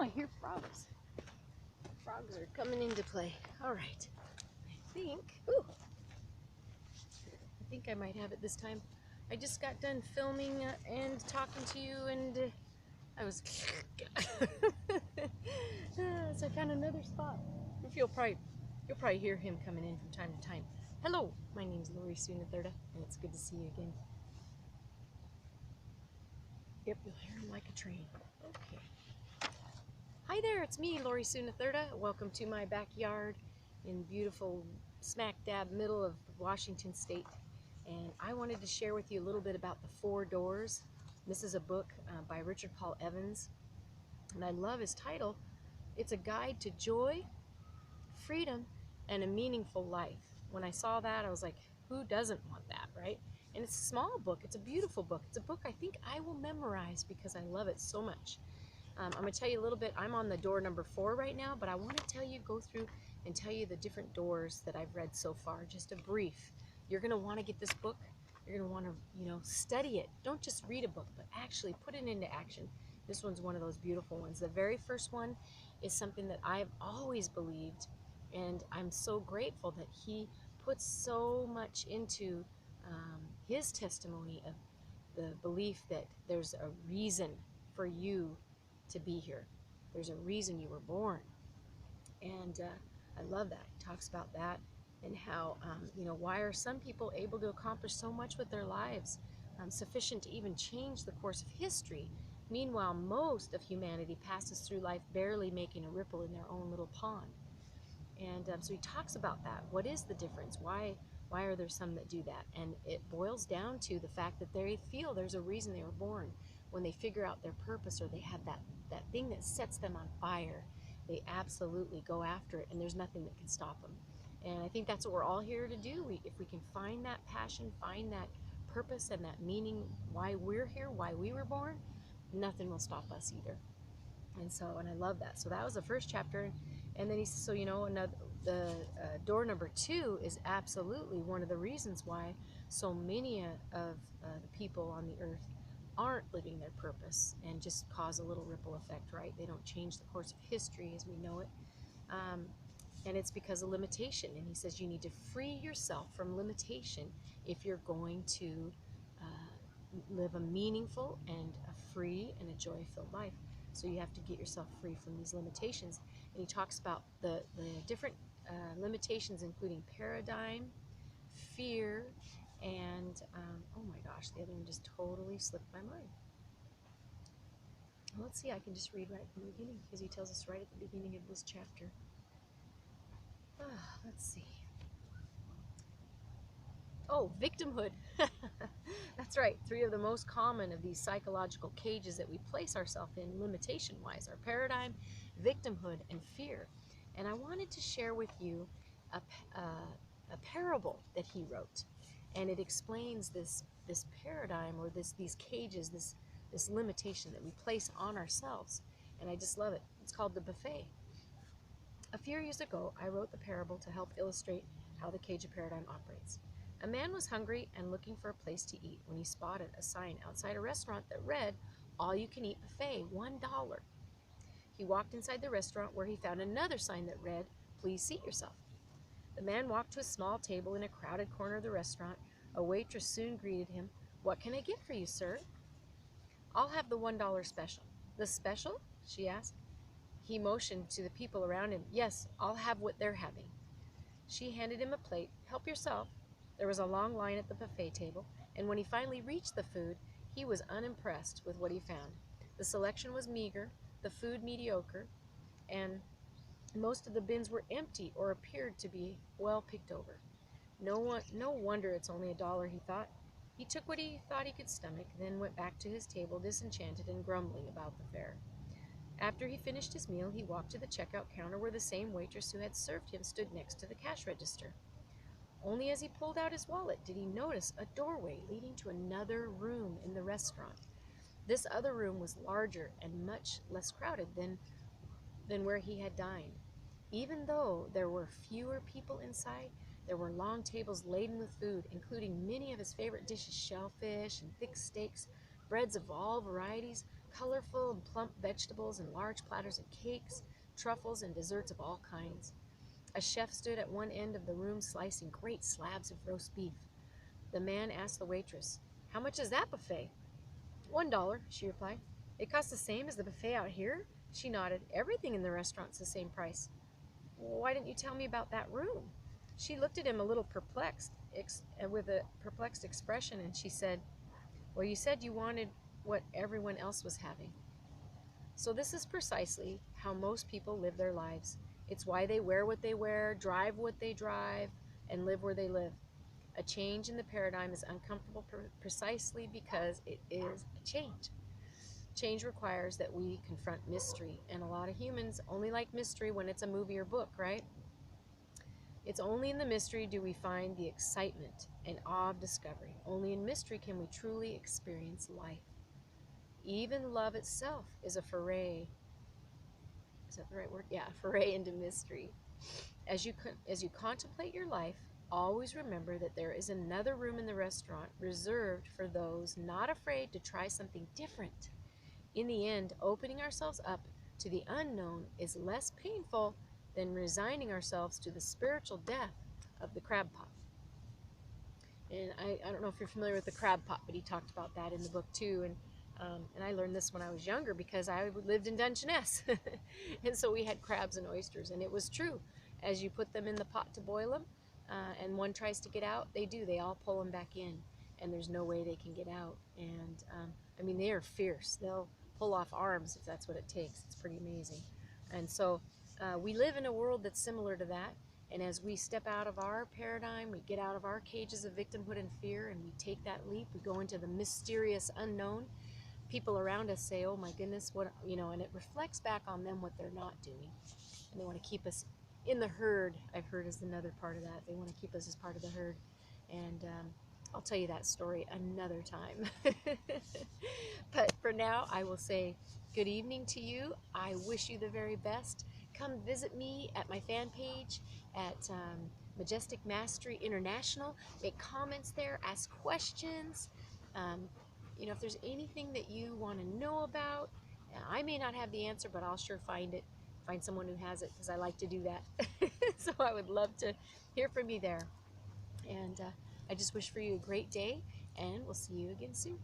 I hear frogs. Frogs are coming into play. All right. I think I might have it this time. I just got done filming and talking to you, and I was so I found another spot. You'll probably hear him coming in from time to time. Hello, my name's Lori Sunathirda, and it's good to see you again. Yep, you'll hear him like a train. Okay. Hi there, it's me, Lori Sunathirda. Welcome to my backyard in beautiful smack dab middle of Washington State. And I wanted to share with you a little bit about the 4 doors. This is a book by Richard Paul Evans, and I love his title. It's a guide to joy, freedom, and a meaningful life. When I saw that, I was like, who doesn't want that, right? And it's a small book. It's a beautiful book. It's a book I think I will memorize because I love it so much. I'm going to tell you a little bit. I'm on the door number 4 right now, but I want to go through and tell you the different doors that I've read so far. Just a brief. You're going to want to get this book. You're going to want to, study it. Don't just read a book, but actually put it into action. This one's one of those beautiful ones. The very first one is something that I've always believed, and I'm so grateful that he puts so much into his testimony of the belief that there's a reason for you to be here. There's a reason you were born. And I love that. He talks about that and how, why are some people able to accomplish so much with their lives, sufficient to even change the course of history. Meanwhile, most of humanity passes through life barely making a ripple in their own little pond. And so he talks about that. What is the difference? Why are there some that do that? And it boils down to the fact that they feel there's a reason they were born. When they figure out their purpose, or they have that thing that sets them on fire, they absolutely go after it, and there's nothing that can stop them. And I think that's what we're all here to do. If we can find that passion, find that purpose and that meaning, why we're here, why we were born, nothing will stop us either. And I love that. So that was the first chapter. And then he says, the door number 2 is absolutely one of the reasons why so many of the people on the earth aren't living their purpose and just cause a little ripple effect, right? They don't change the course of history as we know it. And it's because of limitation. And he says you need to free yourself from limitation if you're going to live a meaningful and a free and a joy-filled life. So you have to get yourself free from these limitations. And he talks about the different limitations, including paradigm, fear, and oh my gosh, the other one just totally slipped my mind. Well, let's see, I can just read right from the beginning because he tells us right at the beginning of this chapter. Let's see. Oh, victimhood. That's right. 3 of the most common of these psychological cages that we place ourselves in limitation-wise are paradigm, victimhood, and fear. And I wanted to share with you a parable that he wrote. And it explains this paradigm, or these cages, this limitation that we place on ourselves. And I just love it. It's called the buffet. A few years ago, I wrote the parable to help illustrate how the cage of paradigm operates. A man was hungry and looking for a place to eat when he spotted a sign outside a restaurant that read, "All you can eat buffet, $1." He walked inside the restaurant, where he found another sign that read, "Please seat yourself." The man walked to a small table in a crowded corner of the restaurant. A waitress soon greeted him. "What can I get for you, sir?" "I'll have the $1 special." "The special?" she asked. He motioned to the people around him. "Yes, I'll have what they're having." She handed him a plate. "Help yourself." There was a long line at the buffet table, and when he finally reached the food, he was unimpressed with what he found. The selection was meager, the food mediocre, and most of the bins were empty or appeared to be well picked over. No wonder it's only $1, he thought. He took what he thought he could stomach, then went back to his table, disenchanted and grumbling about the fare. After he finished his meal, he walked to the checkout counter, where the same waitress who had served him stood next to the cash register. Only as he pulled out his wallet did he notice a doorway leading to another room in the restaurant. This other room was larger and much less crowded than where he had dined. Even though there were fewer people inside, there were long tables laden with food, including many of his favorite dishes: shellfish and thick steaks, breads of all varieties, colorful and plump vegetables and large platters of cakes, truffles, and desserts of all kinds. A chef stood at one end of the room slicing great slabs of roast beef. The man asked the waitress, "How much is that buffet?" $1, she replied. "It costs the same as the buffet out here?" She nodded. "Everything in the restaurant's the same price." "Why didn't you tell me about that room?" She looked at him a little perplexed, with a perplexed expression, and she said, "Well, you said you wanted what everyone else was having." So this is precisely how most people live their lives. It's why they wear what they wear, drive what they drive, and live where they live. A change in the paradigm is uncomfortable precisely because it is a change. Change requires that we confront mystery, and a lot of humans only like mystery when it's a movie or book, right? It's only in the mystery do we find the excitement and awe of discovery. Only in mystery can we truly experience life. Even love itself is a foray. Is that the right word? Yeah, foray into mystery. As you contemplate your life, always remember that there is another room in the restaurant reserved for those not afraid to try something different. In the end, opening ourselves up to the unknown is less painful than resigning ourselves to the spiritual death of the crab pot. And I don't know if you're familiar with the crab pot, but he talked about that in the book too. And I learned this when I was younger because I lived in Dungeness. And so we had crabs and oysters, and it was true. As you put them in the pot to boil them, and one tries to get out, they all pull them back in, and there's no way they can get out. And I mean, they are fierce. They'll pull off arms if that's what it takes. It's pretty amazing. And so we live in a world that's similar to that. And as we step out of our paradigm, we get out of our cages of victimhood and fear, and we take that leap, we go into the mysterious unknown. People around us say, "Oh my goodness, what," and it reflects back on them what they're not doing. And they want to keep us in the herd, I've heard, is another part of that. They want to keep us as part of the herd. And I'll tell you that story another time. But for now, I will say good evening to you. I wish you the very best. Come visit me at my fan page at Majestic Mastery International. Make comments there, ask questions. If there's anything that you want to know about, I may not have the answer, but I'll sure find someone who has it, because I like to do that. So I would love to hear from you there. And I just wish for you a great day, and we'll see you again soon.